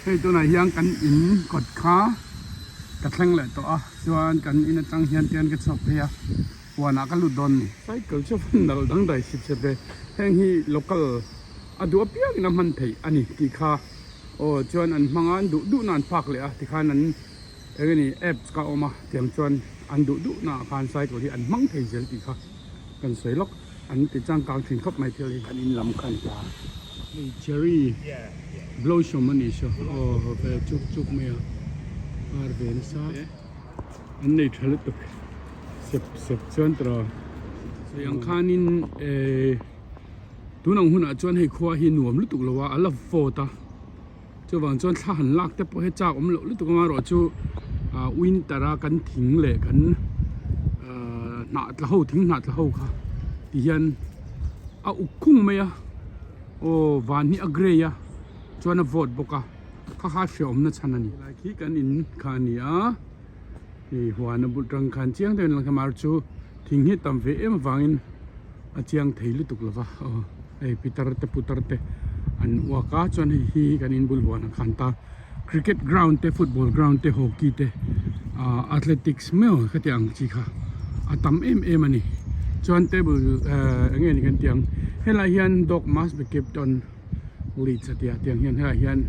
ให้ตัวไหนยังกันอินกดขากระแทงเลยตัวส่วนกันอินจังเฮียนเตียนกระสอบเพียวันนักลุดดอนนี่ไซเคิลชอบนั่งดังได้สิบเซเปแห่งที่ local อะดูเปียกน้ำมันไทยอันนี้ที่ข้าโอ้ส่วนอันมังอันดูนานพักเลยที่ข้านั้นเอ้นี่แอปก็ออกมาเตรียมส่วนอันดูน่าผ่านไซเคิลที่อันมังไทยเจอที่ข้ากันสวยล็อกอันที่จังกลางถิ่นครบไม่เท่าไรอันนี้ลำคันตาเชอรี่บลูชมันนี่ชัวโอ้เบจุกเมียอาร์เวนซ่าอันนี้ทะเลตุกเสพชวนตราอย่างข้านินตุนังหุ่นจวนให้ขวาหินหนวมลุตุกละว่าอัลลโฟตาจะวางจวนท่าหันลักแต่พอให้จ้าลุตุกมารอจูวินตรากันทิ้งเละกันหนาตะหูทิ้งหนาตะหูค่ะที่ยันอุกคุ้งเมียโอ้วานนี่อักเรียจวนโหวตบกะข้าเฟียมนั่นฉันนี่ไล่ขี้กันอินขานี่นี่หัวนบุตรังขันเชียงเดินหลังมาจูทิ้งให้ตำเวเอ็มวางอินเชียงไทยลุตุกละวะพิตรเตปุตรเตอันว่าก้าจวนให้กันอินบุลหัวนักขันตาคริกเก็ตกราวน์เตฟุตบอลกราวน์เตฮอกกี้เตแอตเลติกส์เมื่อขยันจีค่ะตำมันนี่จวนเตบุเงี้ยนี่กันเตียงเฮลาเฮียนดอกมัสเบเก็บตอนลีดสติเตียงเฮียนเฮลาเฮียน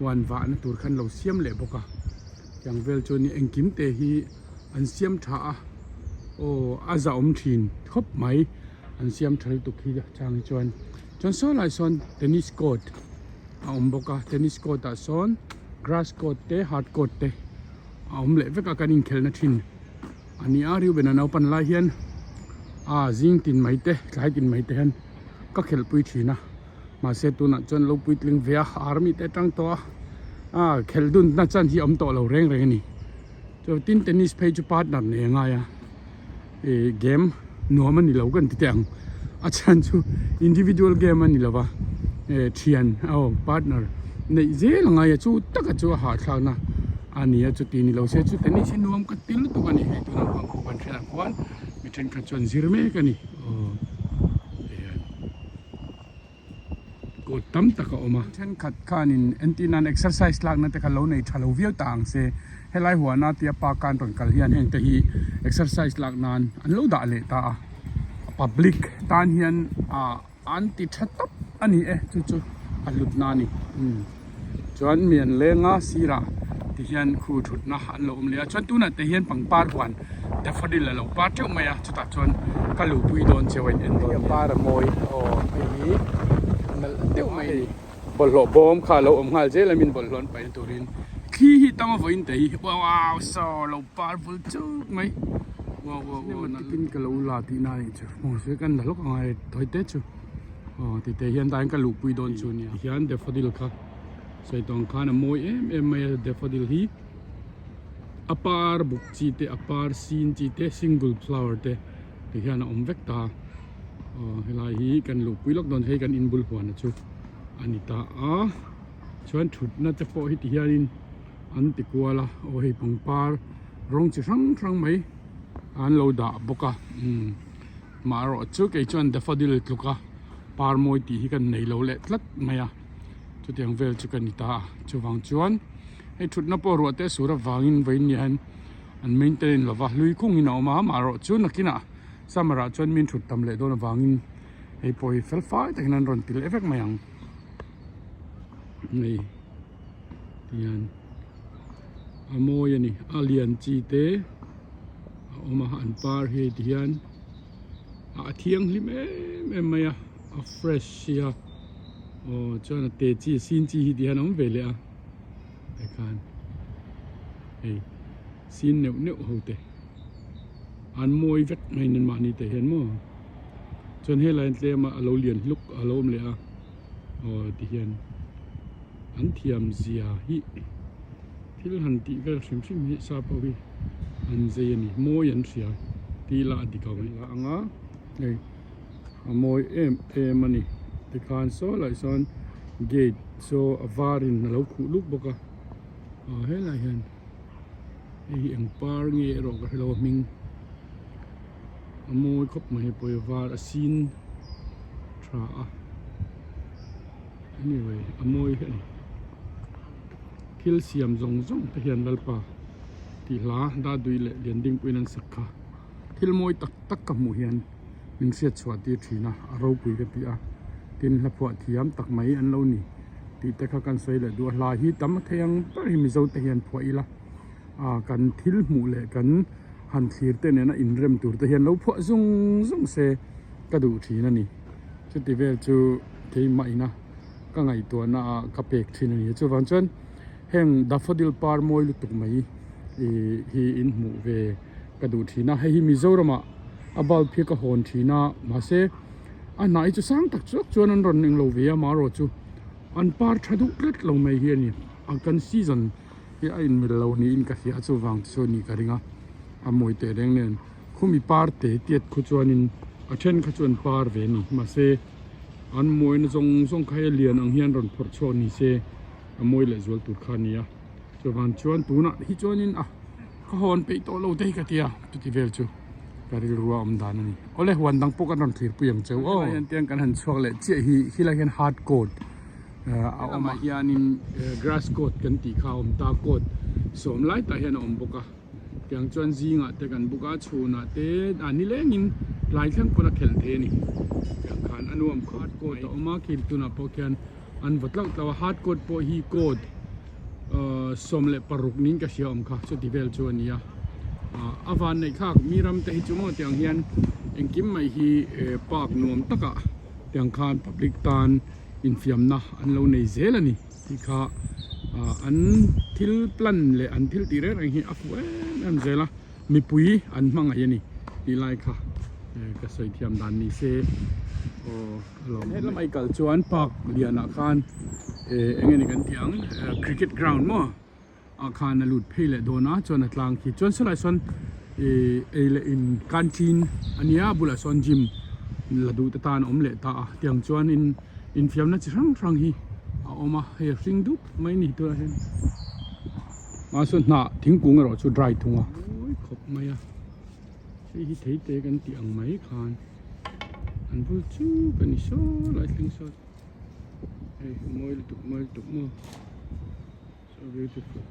วันวานตัวขันเราเสียมเละบกะอย่างเวลจวนนี่เองกิมเตฮีอันเสียมท่าโอ้อาซาอมทินทบไหมอันเสียมทะเลตุกีจางจวนโซนหลายโซนเทนนิสโคร์ตบกะเทนนิสโคร์ตโซนกราสโคร์ตเตฮาร์ดโคร์ตเตเละเวกกันอินเคลนัทินอันนี้อาริวเป็นอันเอาปันลายเฮียนจิงตินไม่เตะใครตินไม่เตะฮันก็เขลปุยทีนะมาเซตุนัดจนเราปุยลิงเวียอาร์มีเตะตั้งตัวเขลดุนนัดจันที่อมโตเราเร่งนี่จะตินเทนนิสเพย์จูพาร์ทนัดเนี่ยง่ายเกมนัวมันนี่เรากันที่เตียงอาจารย์จูอินดิวิดวลเกมมันนี่เราว่าเทียนพาร์ทเนอร์ในเจ้าง่ายจูตักจูหาทางนะอันนี้จูตีนี่เราเสียจูเทนนิสนัวมันก็ติลตุกันนี่ให้ตัวนั้นความคู่กันเช่นกันมีเทรนกันจนซิร์เมกันนี่กดตั้มตะกออกมาเช่นขัดขานินเอ็นตีนันเอ็กซ์ไซส์ลักนั่นแต่ขัดเราในทะเลวิวต่างเสให้ไล่หัวนาเตียปาการตอนกัลเฮียนแห่งแต่ฮีเอ็กซ์ไซส์ลักนั้นอันเราด่าเลยตาพับลิกตานเฮียนอันติดชัดตับอันนี้จู่อันลุดนานี่จวนเมียนเลงาสีระที่เฮียนคู่ถุดนะอันเราเลี้ยจวนตัวนั้นแต่เฮียนปังปาร์วันแต่ฟอดิลเราปาร์เจ้าไม่จุดตัดจวนกัลูปุยโดนเจวินเอ็นโดนปาร์มอยไอ้นี้เดี๋ยวไม่บอลหลบบอมข้าเราหาเจลามินบอลหลอนไปตัวรินขี้ตั้งมาฟินเตยว้าวสอเราปาร์ฟุลจุกไหมว้าวนี่มันกินกับเราลาตีน่าจูมองช่วยกันแล้วก็ไงถอยเตะจูที่เตยยันตายกันลูกปุยโดนจูเนี่ยยันเดฟอดิลค่ะใส่ตองข้านะมวยไม่เดฟอดิลฮีอปาร์บุกจีเตอปาร์ซีนจีเตซิงเกิลฟลาวเร์เตที่ยันอมเวกตาเฮลาฮีกันลูกปุยล็อกโดนให้กันอินบุลหัวนะจูอันนี้ตาชวนถุดน่าจะพอฮิตยารินอันติกัวละโอ้ยปังปาร์ร้องจะช่างไหมอันเราด่าบกะมารอจูไอชวนเดฟอดิลลูกะปาร์มวยตีกันในเราเละลัดไหมจุดยังเวลจุกันนิตาจูวังจวนไอถุดนับรัวเตสุระวังอินไว้เนี่ยอันเมนเทนละวะลุยคุ้งอินเอามามารอจูนักกินะสามารถจวนมินถุดทำเลยโดนวังอินไอปอยเฟลฟ้าแต่นั้นรอนติลเอฟเฟกต์มายังนี่ยันโมยนี่อาเลียนจีเตอมาหันปาร์เฮดิยันเที่ยงลิมไม่เฟรชเชียจวนเตจีซินจีดิยันเวลีแต่การซินเนื้อหูเตอันโมยเวทไม่นันมานี่แต่เห็นมั้งจนให้ลายเตมาเราเลียนลุกอารมณ์เลยดิยันอันเทียมเสียฮิที่เราหันตีก็ชิมฮิซาปวิอันเจียนี่โมยันเสียตีละดีกว่าละอ่ะโมยมันนี่ที่การโซ่ไหลซอนเกตโซ่วารินเราขุลุกบกะเฮ้ยไรเห็นไอ้ยังปาร์เงี้ยรอกเรามิงโมยคบมาให้ปล่อยวาร์ซินทราanyway โมยเห็น ทิลเสียมจงตะเฮียนลลปาที่ลาดาดุยเลียนดิ้งปุยนันสักค่ะทิลมวยตักกับหมู่เฮียนมิงเสียดสวัสดีทีนะเราปุยกันปีตินละพวกที่ยำตักไม้อันเล่านี่ที่แต่เขากันใส่เลยดูลาฮีตั้มเทียงปริมิโซตะเฮียนพวกอีละกันทิลหมู่เลยกันหันทีร์เตเนี่ยนะอินเริ่มตัวตะเฮียนเราพวกจงเสกระดูทีนั่นนี่จุดที่เวลจูที่ไม่นะก็ไงตัวน่ะกระเปกทีนั่นนี่จูวันจนแห่งดัฟฟดิลปาร์มอยลุตุกไม้ฮีอินหมู่เวกระดูทีนะให้ฮิมิโซรมาอบาลพิกหอนทีนะมาเซอันไหนจะสร้างตักจกจวนอันรอนหนึ่งโลเวียมาโรจูอันปาร์ทัดุกเล็ดลงไม่เฮียนี่อันกันซีซันที่อินมิลโลนี่อินกับเฮียจูวังโซนี่กันริงะอามวยเตะแดงเนี่ยคุมีปาร์เตะเตียดขุจวนินอาเช่นขจวนปาร์เวนี่มาเซอันมวยนทรงใครเลียนอังเฮียนรอนพอร์ชอนี่เซอามวยเลจวลตุรคานียจูวันชวนตูน่ะฮิจวนินขหอนไปโตโลเตะกันเตียจุดที่เวลจูการิรัวอมดานี่โอเลวันดังพวกกันรอนทีร์ปุยงเจ้าโอ้ยันเตียงกันหันช่วงเละเจ้าฮิลาเห็นฮาร์ดโกดเอามาเฮียนิมกราสโกดกันตีข้าวตาโกดสวมไล่ตาเห็นอมบุกะอย่างจวนซีงะแต่กันบุกะชูนะแต่อันนี้เล่งินหลายครั้งคนละเขลเทนี่อย่างขันอนุมฮาร์ดโกดเอามาคิดตุนะพอแคนอันวัดลักตัวฮาร์ดโกดพอฮีโกดสวมเละปรุกนิ้งกับเชียมค่ะสุดที่เวลจวนนี้อาวันในข้ามีรำแต่จุโมเตียงเฮียนเองกิมไม่ฮีปากนวมตะกะเตียงคานพับลิกตานอินฟิมนะอันเราในเซลนี่ที่ข้าอันทิลพลันเลยอันทิลตีเรอร์เฮียอัฟเวนอันเซลมีปุยอันมังไงนี่นี่ไล่ค่ะก็สวยเทียมด้านนี้เซโอ้เราเห็นแล้วไม่กัลจวนปากเลียนอาคารเองนี่กันเตียงคริกเก็ตกราวน์มั้งอาคารนลุดเพลโดนะจวนกลางขีดจวนสลายส่วนเลอินการจีนอันนี้บุลาส่วนจิมละดูตานอมเลตาเตียงจวนอินฟิมนั่นจะรังฮีเอามาเฮียสิงดุไม่นี่ตัวเห็นมาส่วนหน้าทิ้งกุ้งเราชุดไรทุ่งอ่ะขบไม่อะใช่ที่เทเตกันเตียงไม่คานอันพูดชูกันนี่โซ่ไล่ทิ้งโซ่เฮ้ยมวยตุกมวย so beautiful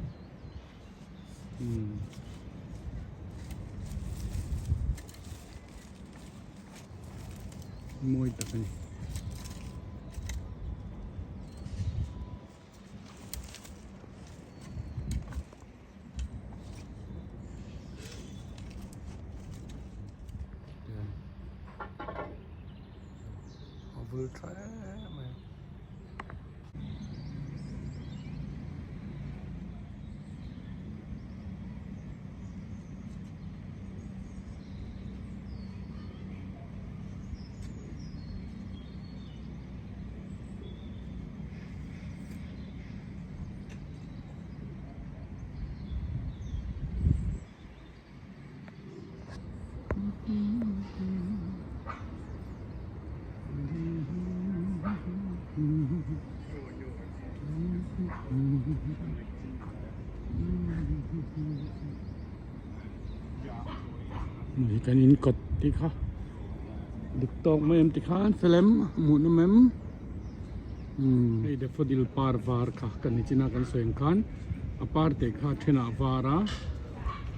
môi tập này I will try man.นี่กันอินกดที่เขาดิกตอกไม่เอ็มที่เขาฟิล์มมูนไม่เอ็มนี่เดฟดิลปาร์วาร์ค่ะกันนี่จีน่ากันสวยงามอพาร์ตเอกค่ะเทน่าวาระ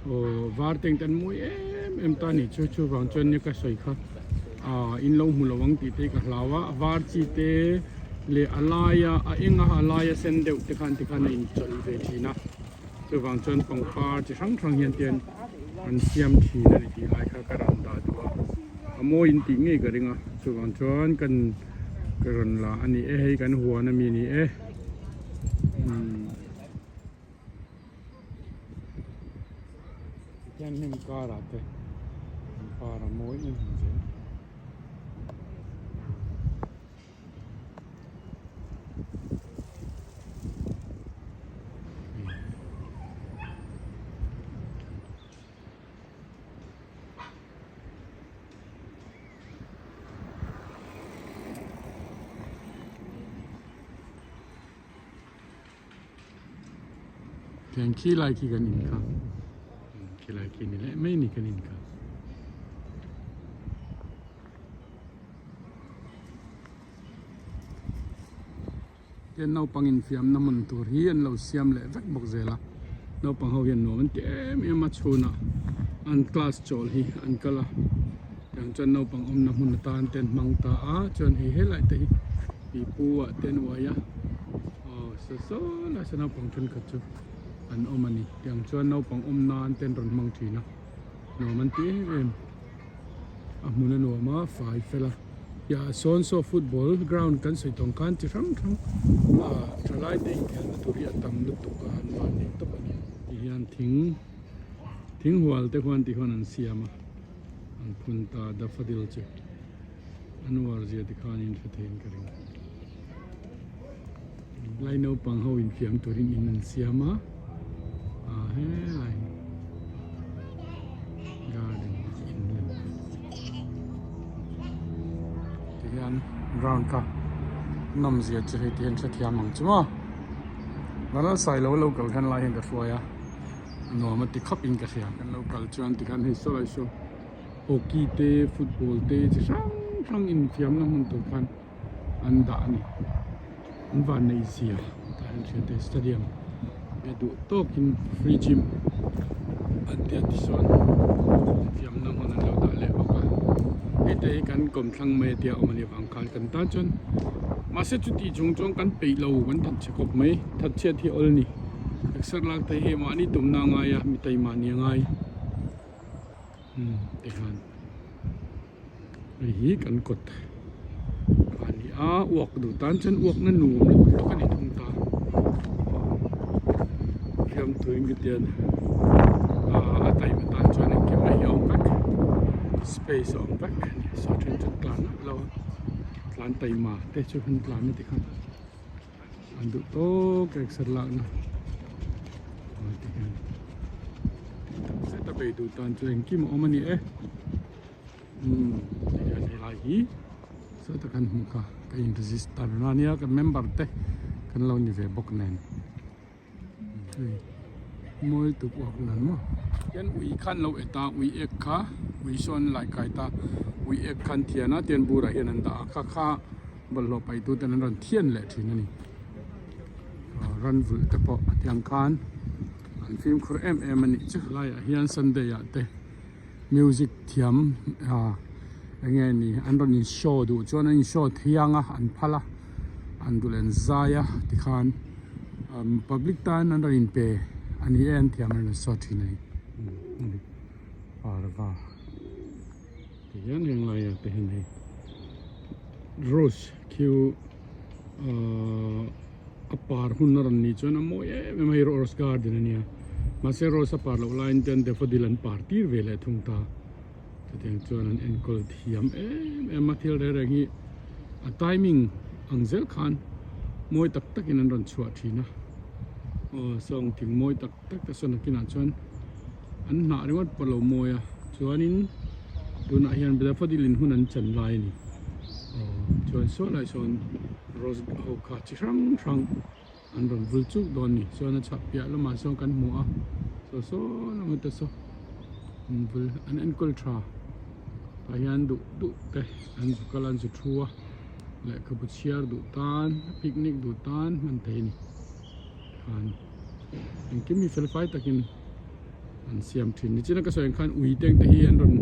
โอ้วาร์ตเองแต่มวยเอ็มตานี่ชูวังจนนี่ก็สวยค่ะอินลงมูลวังตีเตกับลาวาวาร์จีเตเลอลายาเองอลายาเซนเดวที่คันอินจอลเวทีนะชูวังจนปงปาร์จะช่างเฮียนเตียนอันเสียมทีนั่นที่ไล่ข้ากระดานตาตัวโมอินติงเอกระดิ่งส่วนชวนกันกระดานละอันนี้ให้กันหัวนั่นมีนี่แค่นี้มันก็รัดเลยปาระโมยนี่แข่งขี้ไล่ขี้กันอินค่ะขี้ไล่ขี้นี่แหละไม่นี่กันอินค่ะ ten nau pangin fiam na mun tur hi an lo siam le vek bok zela nau pang ho hian no man te em a chuna an class chol hi an kala yang chan nau pang om na mun tan ten mang ta a chan hi helai te hi pu a ten wa ya so la sana pang chun ka chu an omani yang chan nau pang om na an ten ron mang thina no man te em a mun no ma fai fela ya so football ground kan soi tong kan ti ram thalai te kan turi atam lu tu kan ma ni to pani hian thing hual te kwan ti hon an siama an phun ta da fadil che anwar zia ti khan in thathen karing lai no pang ho in fiam turin in an siama he lai garden inland tian ground ka nam zia che he tian thathiam ang chuma nala sai lo local kan lai hen ka thloya no ma ti khap in ka khia kan local chuan ti kan hi so lai so hockey te football te chi sang in fiam na mun to kan an da ni an van nei sia ta han che te stadium be du tokin free gym an te ti son fiam na mun an lo da le ba ka e te kan kom thlang me tia omani wang kan kan ta chon ma se chu ti chung chung kan pe lo kan that che kop mai that che thi ol ni exer lak te he ma ni tum na nga ya mi tai ma ni ngai te han hi kan kot ani a wak du tan chen wak na nu to kan thung ta khiam tuing ki tian a tai ma tan chuan ke mai yom bak space on bak so chen chen plan lo plan tai ma te chu han plan ni ti khan an du to ke exer lak na ti kan se ta be du tan chen kim omani hi so ta kan muka ka in register na nia ka member te kan lo ni ve bok nen moi tu bok nan mo yan ui khan lo eta ui ek kha ui son lai kai ta ui ek khan thiana ten bura hian an da kha bal lo pai tu ten ran thian le thin ani ran vul te po tiang khan an film khur em ani chu lai hian sunday ya te music thiam nghe ni an ron in show du chuan in show thianga an phala an dulen zaya ti khan public tan an ron in pe ani en thiam an so thi nei parwa ti yan heng lai te hen hei rose q apar hun ron ni chuan mo me mai rose garden ania ma se rose apar lo line ten de fodilan party vele thung ta tiang chuan an enkol thiam em mathil re rangi a timing angzel khan moi tak tak in an ron chua thina song thing moi tak tak ta son kina chuan an na ringot palo moya chuanin tuna hian bela fadilin hun an chan lai ni chuan so lai son rose ho kha chi rang an ron vul chu don ni chuan a chap pia lama song kan mu a so lama ta so vul an enkol tha ayan du te an kalan su thua le kapuchiar du tan picnic du tan man te ni khan en kimi fel fai takin an siam thin ni china ka so en khan ui teng te hi an ron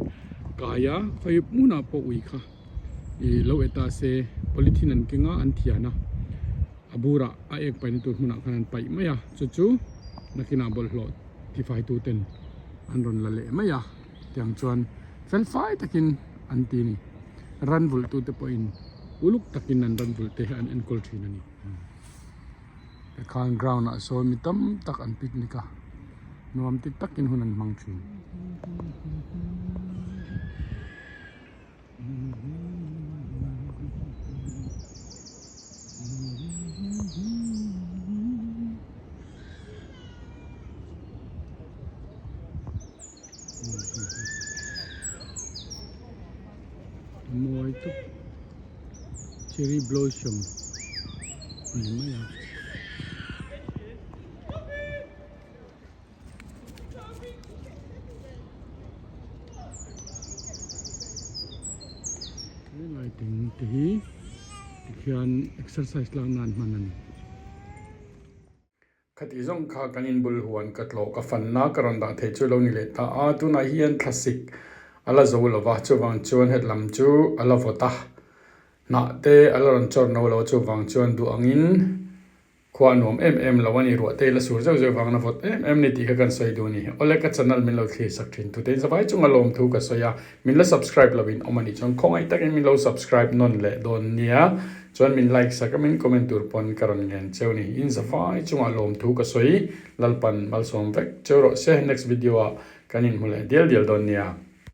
kaya phai muna po ui kha i lo eta se polythene an kinga an thiana abura a ek pai ni tu muna khan an pai maya chu nakina bol hlot ti fai tu ten an ron la le maya tiang chuan fel fai takin anti ni ran vul tu te point uluk takin an ran vul te an enkol thin ani ka khan ground a so mi tam tak an picnica nuam ti takin hunan mang thin moi tu cherry blossom ni maya ni lai ting te hi khian exercise lang nan man ani khati zong kha kanin bul huan katlo ka fan na karon da the chu lo ni le ta a tu na hian classic ala zo lo wa chu wang chuan het lam chu ala vota na te ala ron chor no lo chu wang chuan du angin khwa nom em lawani ro te la sur zo wang na vot em ni ti ka kan soi du ni ole ka channel min lo thli sak thin tu te zawai chung alom thu ka soya min la subscribe lovin omani chong khongai tak min lo subscribe non le don nia chuan min like sak min comment tur pon karon ngen cheu ni in zawai chung alom thu ka soi lalpan malsom vek chero se next video a kanin mule dial don nia